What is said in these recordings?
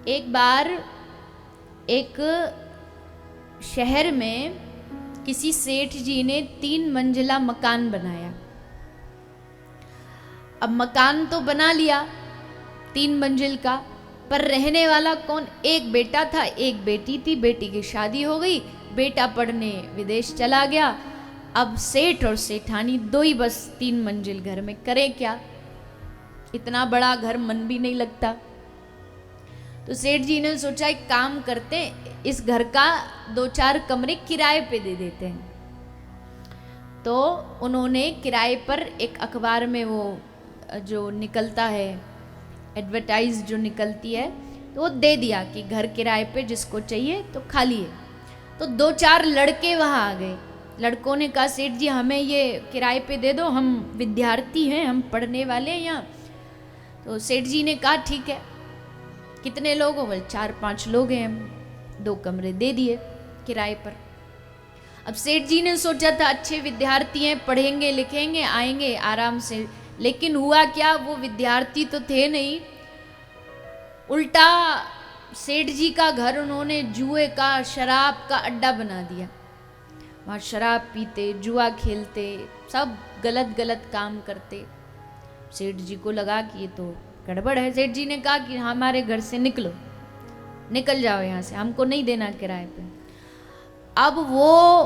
एक बार एक शहर में किसी सेठ जी ने 3 मंजिला मकान बनाया। अब मकान तो बना लिया 3 मंजिल का, पर रहने वाला कौन? एक बेटा था, एक बेटी थी। बेटी की शादी हो गई, बेटा पढ़ने विदेश चला गया। अब सेठ और सेठानी दो ही बस 3 मंजिल घर में, करें क्या? इतना बड़ा घर मन भी नहीं लगता। तो सेठ जी ने सोचा एक काम करते, इस घर का 2-4 कमरे किराए पे दे देते हैं। तो उन्होंने किराए पर एक अखबार में वो जो निकलता है एडवर्टाइज जो निकलती है, तो वो दे दिया कि घर किराए पे जिसको चाहिए तो खाली है। तो 2-4 लड़के वहाँ आ गए। लड़कों ने कहा सेठ जी हमें ये किराए पे दे दो, हम विद्यार्थी हैं, हम पढ़ने वाले हैं यहाँ। तो सेठ जी ने कहा ठीक है, कितने लोग हो? बोले 4-5 लोग हैं हम। 2 कमरे दे दिए किराए पर। अब सेठ जी ने सोचा था अच्छे विद्यार्थी हैं, पढ़ेंगे लिखेंगे, आएंगे आराम से। लेकिन हुआ क्या, वो विद्यार्थी तो थे नहीं, उल्टा सेठ जी का घर उन्होंने जुए का, शराब का अड्डा बना दिया। वहाँ शराब पीते, जुआ खेलते, सब गलत गलत काम करते। सेठ जी को लगा कि ये तो गड़बड़ है। सेठ जी ने कहा कि हमारे घर से निकलो, निकल जाओ यहाँ से, हमको नहीं देना किराए पे। अब वो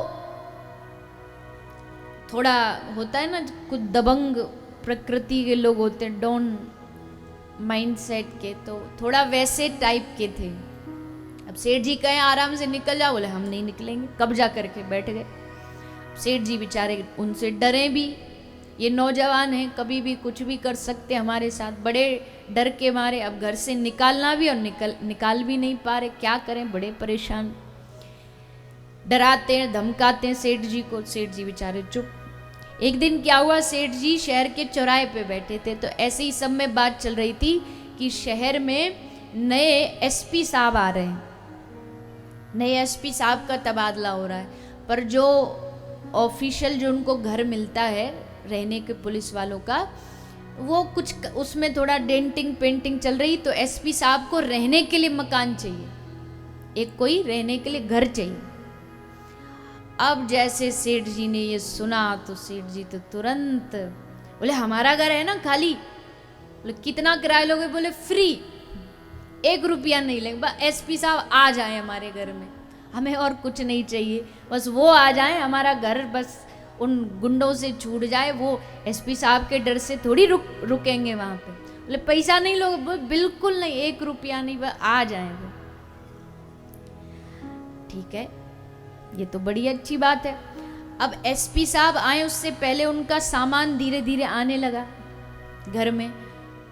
थोड़ा होता है ना, कुछ दबंग प्रकृति के लोग होते हैं, डॉन माइंडसेट के, तो थोड़ा वैसे टाइप के थे। अब सेठ जी कहे आराम से निकल जाओ, बोले हम नहीं निकलेंगे, कब्जा करके बैठ गए। सेठ जी बेचारे उनसे डरे भी, ये नौजवान हैं, कभी भी कुछ भी कर सकते हमारे साथ, बड़े डर के मारे अब घर से निकालना भी और निकाल भी नहीं पा रहे, क्या करें, बड़े परेशान। डराते हैं, धमकाते हैं सेठ जी को। सेठ जी बेचारे चुप। एक दिन क्या हुआ, सेठ जी शहर के चौराहे पे बैठे थे, तो ऐसे ही सब में बात चल रही थी कि शहर में नए एसपी साहब आ रहे हैं, नए एसपी साहब का तबादला हो रहा है। पर जो ऑफिशियल जो उनको घर मिलता है रहने के पुलिस वालों का, वो कुछ उसमें थोड़ा डेंटिंग पेंटिंग चल रही, तो एसपी साहब को रहने के लिए मकान चाहिए, एक कोई रहने के लिए घर चाहिए। अब जैसे सेठ जी ने ये सुना तो सेठ जी तो तुरंत बोले हमारा घर है ना खाली। बोले कितना किराया लोगे? बोले फ्री, 1 रुपया नहीं लेंगे, बस एसपी साहब आ जाए हमारे घर में, हमें और कुछ नहीं चाहिए, बस वो आ जाए, हमारा घर बस उन गुंडों से छूट जाए, वो एसपी साहब के डर से थोड़ी रुकेंगे वहाँ पे। बोले पैसा नहीं लोगे? बिल्कुल नहीं, 1 रुपया नहीं, बस आ जाए वो। ठीक है, ये तो बड़ी अच्छी बात है। अब एसपी साहब आए, उससे पहले उनका सामान धीरे धीरे आने लगा घर में।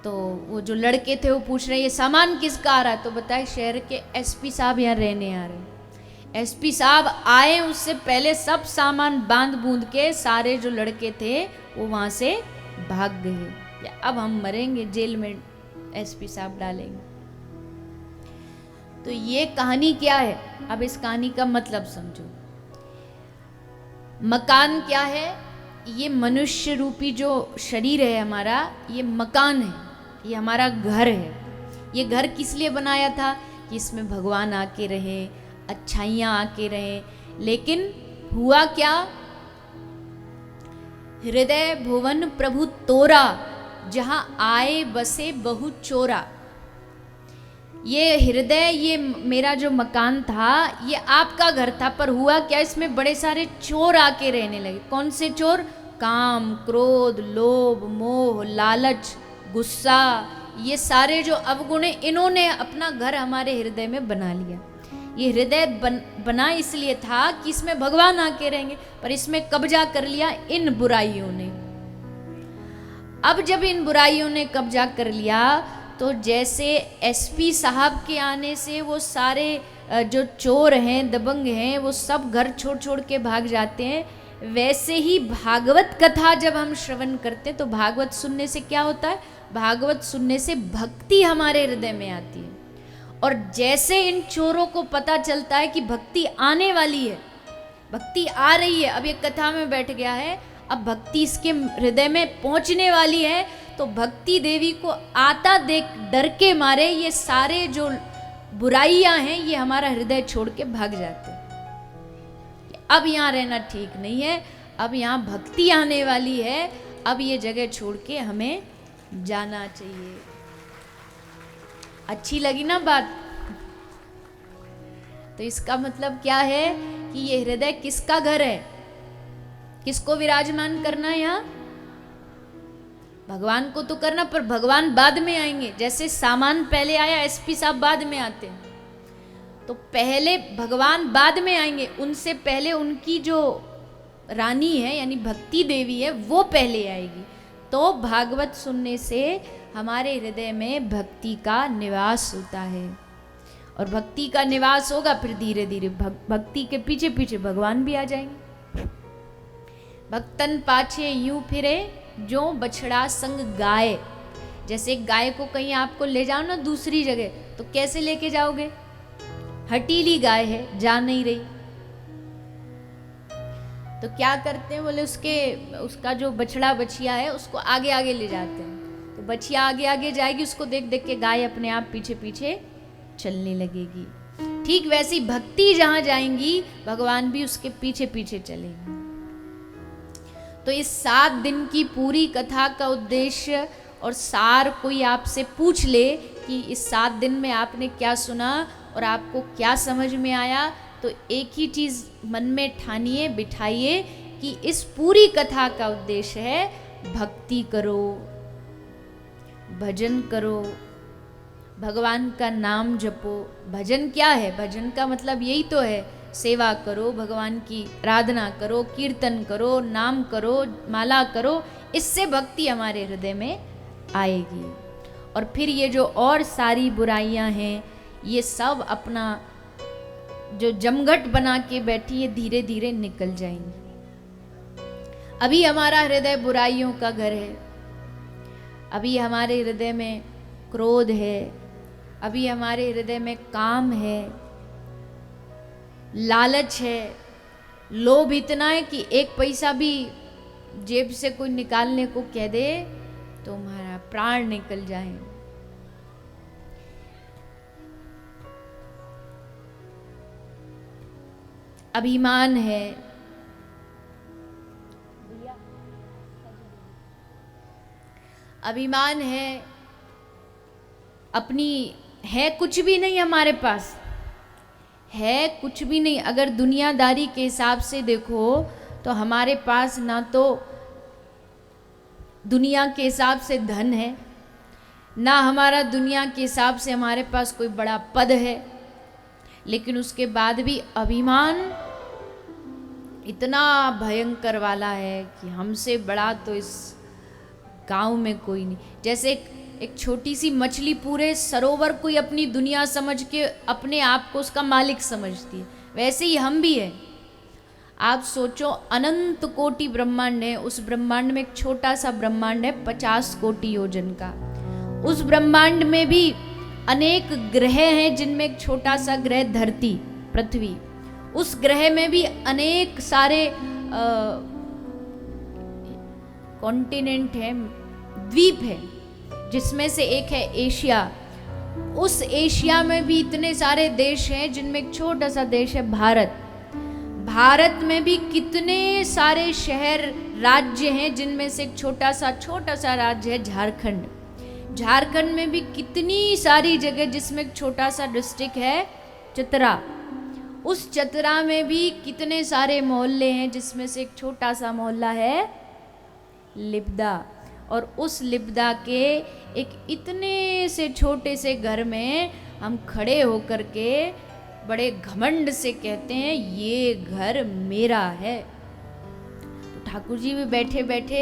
तो वो जो लड़के थे वो पूछ रहे ये सामान किसका आ रहा है? तो बताए शहर के एसपी साहब यहाँ रहने आ रहे हैं। एसपी साहब आए, उससे पहले सब सामान बांध बूंद के सारे जो लड़के थे वो वहाँ से भाग गए। या अब हम मरेंगे, जेल में एसपी साहब डालेंगे। तो ये कहानी क्या है? अब इस कहानी का मतलब समझो। मकान क्या है? ये मनुष्य रूपी जो शरीर है हमारा, ये मकान है, ये हमारा घर है। ये घर किस लिए बनाया था? कि इसमें भगवान आके रहे, अच्छाइयाँ आके रहे। लेकिन हुआ क्या? हृदय भुवन प्रभु तोरा, जहां आए बसे बहु चोरा। ये हृदय, ये मेरा जो मकान था, ये आपका घर था, पर हुआ क्या, इसमें बड़े सारे चोर आके रहने लगे। कौन से चोर? काम, क्रोध, लोभ, मोह, लालच, गुस्सा, ये सारे जो अवगुण हैं, इन्होंने अपना घर हमारे हृदय में बना लिया। ये हृदय बना इसलिए था कि इसमें भगवान आके रहेंगे, पर इसमें कब्जा कर लिया इन बुराइयों ने। अब जब इन बुराइयों ने कब्जा कर लिया, तो जैसे एसपी साहब के आने से वो सारे जो चोर हैं, दबंग हैं, वो सब घर छोड़ छोड़ के भाग जाते हैं, वैसे ही भागवत कथा जब हम श्रवण करते हैं, तो भागवत सुनने से क्या होता है? भागवत सुनने से भक्ति हमारे हृदय में आती है। और जैसे इन चोरों को पता चलता है कि भक्ति आने वाली है, भक्ति आ रही है, अब ये कथा में बैठ गया है, अब भक्ति इसके हृदय में पहुंचने वाली है, तो भक्ति देवी को आता देख डर के मारे ये सारे जो बुराइयां हैं ये हमारा हृदय छोड़ के भाग जाते हैं। अब यहाँ रहना ठीक नहीं है, अब यहाँ भक्ति आने वाली है, अब ये जगह छोड़ के हमें जाना चाहिए। अच्छी लगी ना बात? तो इसका मतलब क्या है कि ये हृदय किसका घर है, किसको विराजमान करना है यहाँ? भगवान को तो करना, पर भगवान बाद में आएंगे। जैसे सामान पहले आया, एसपी साहब बाद में आते हैं, तो पहले भगवान बाद में आएंगे, उनसे पहले उनकी जो रानी है यानी भक्ति देवी है वो पहले आएगी। तो भागवत सुनने से हमारे हृदय में भक्ति का निवास होता है, और भक्ति का निवास होगा, फिर धीरे धीरे भक्ति के पीछे पीछे भगवान भी आ जाएंगे। भक्तन पाछे यूं फिरे जो बछड़ा संग गाय। जैसे एक गाय को कहीं आपको ले जाओ ना दूसरी जगह, तो कैसे लेके जाओगे? हटीली गाय है, जा नहीं रही, तो क्या करते हैं बोले उसका जो बछड़ा बछिया है उसको आगे आगे ले जाते हैं। तो बछिया आगे आगे जाएगी, उसको देख देख के गाय अपने आप पीछे पीछे चलने लगेगी। ठीक वैसी भक्ति जहां जाएंगी, भगवान भी उसके पीछे पीछे चलेंगे। तो इस 7 दिन की पूरी कथा का उद्देश्य और सार कोई आपसे पूछ ले कि इस 7 दिन में आपने क्या सुना और आपको क्या समझ में आया, तो एक ही चीज मन में ठानिए, बिठाइए कि इस पूरी कथा का उद्देश्य है भक्ति करो, भजन करो, भगवान का नाम जपो। भजन क्या है? भजन का मतलब यही तो है, सेवा करो, भगवान की आराधना करो, कीर्तन करो, नाम करो, माला करो, इससे भक्ति हमारे हृदय में आएगी। और फिर ये जो और सारी बुराइयां हैं, ये सब अपना जो जमघट बना के बैठी है धीरे धीरे निकल जाएंगी। अभी हमारा हृदय बुराइयों का घर है, अभी हमारे हृदय में क्रोध है, अभी हमारे हृदय में काम है, लालच है, लोभ इतना है कि एक पैसा भी जेब से कोई निकालने को कह दे तो हमारा प्राण निकल जाए। अभिमान है, अभिमान है, अपनी है कुछ भी नहीं, हमारे पास है कुछ भी नहीं। अगर दुनियादारी के हिसाब से देखो तो हमारे पास ना तो दुनिया के हिसाब से धन है, ना हमारा दुनिया के हिसाब से हमारे पास कोई बड़ा पद है, लेकिन उसके बाद भी अभिमान इतना भयंकर वाला है कि हमसे बड़ा तो इस गांव में कोई नहीं। जैसे एक छोटी सी मछली पूरे सरोवर को ही अपनी दुनिया समझ के अपने आप को उसका मालिक समझती है, वैसे ही हम भी हैं। आप सोचो, अनंत कोटि ब्रह्मांड है, उस ब्रह्मांड में एक छोटा सा ब्रह्मांड है 50 कोटि योजन का। उस ब्रह्मांड में भी अनेक ग्रह हैं, जिनमें एक छोटा सा ग्रह धरती पृथ्वी, उस ग्रह में भी अनेक सारे कॉन्टिनेंट हैं, द्वीप है, जिसमें से एक है एशिया। उस एशिया में भी इतने सारे देश हैं, जिनमें एक छोटा सा देश है भारत। भारत में भी कितने सारे शहर राज्य हैं, जिनमें से एक छोटा सा राज्य है झारखंड। झारखंड में भी कितनी सारी जगह, जिसमें एक छोटा सा डिस्ट्रिक्ट है चतरा। उस चतरा में भी कितने सारे मोहल्ले हैं, जिसमें से एक छोटा सा मोहल्ला है लिब्दा। और उस लिब्दा के एक इतने से छोटे से घर में हम खड़े होकर के बड़े घमंड से कहते हैं ये घर मेरा है। तो ठाकुर जी भी बैठे बैठे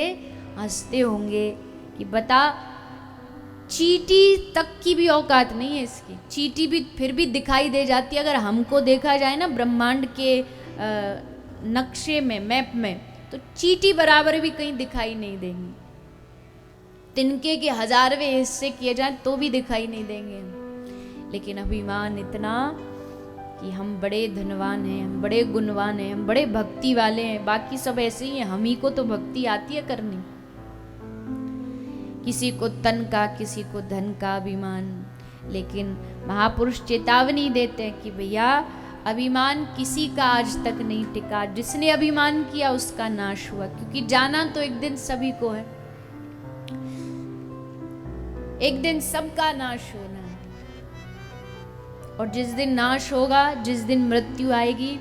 हंसते होंगे कि बता, चींटी तक की भी औकात नहीं है इसकी। चींटी भी फिर भी दिखाई दे जाती है, अगर हमको देखा जाए ना ब्रह्मांड के नक्शे में, मैप में, तो चींटी बराबर भी कहीं दिखाई नहीं देंगी। तिनके के 1000वें हिस्से किए जाएं तो भी दिखाई नहीं देंगे। लेकिन अभिमान इतना कि हम बड़े धनवान हैं, हम बड़े गुणवान हैं, हम बड़े भक्ति वाले हैं, बाकी सब ऐसे ही हैं, हम ही को तो भक्ति आती है करनी। किसी को तन का, किसी को धन का अभिमान, लेकिन महापुरुष चेतावनी देते हैं कि भैया अभिमान किसी का आज तक नहीं टिका, जिसने अभिमान किया उसका नाश हुआ, क्योंकि जाना तो एक दिन सभी को है, एक दिन सबका नाश होना है। और जिस दिन नाश होगा, जिस दिन मृत्यु आएगी,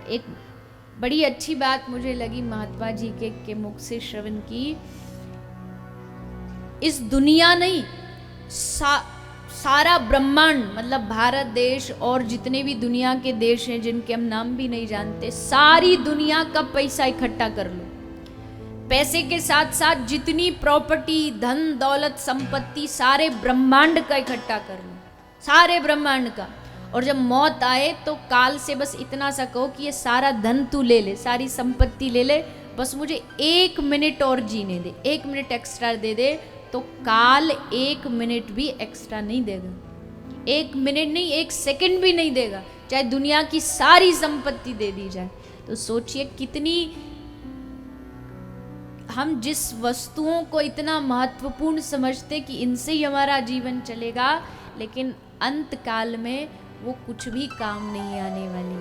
एक बड़ी अच्छी बात मुझे लगी महात्मा जी के मुख से श्रवण की, इस दुनिया नहीं सारा ब्रह्मांड, मतलब भारत देश और जितने भी दुनिया के देश हैं जिनके हम नाम भी नहीं जानते, सारी दुनिया का पैसा इकट्ठा कर लो, पैसे के साथ साथ जितनी प्रॉपर्टी, धन दौलत, संपत्ति, सारे ब्रह्मांड का इकट्ठा कर लो, सारे ब्रह्मांड का, और जब मौत आए तो काल से बस इतना सा कहो कि ये सारा धन तू ले ले, सारी संपत्ति ले ले, बस मुझे 1 मिनट और जीने दे, 1 मिनट एक्स्ट्रा दे दे, तो काल 1 मिनट भी एक्स्ट्रा नहीं देगा, 1 मिनट नहीं, 1 सेकंड भी नहीं देगा, चाहे दुनिया की सारी संपत्ति दे दी जाए। तो सोचिए कितनी, हम जिस वस्तुओं को इतना महत्वपूर्ण समझते कि इनसे ही हमारा जीवन चलेगा, लेकिन अंत काल में वो कुछ भी काम नहीं आने वाली।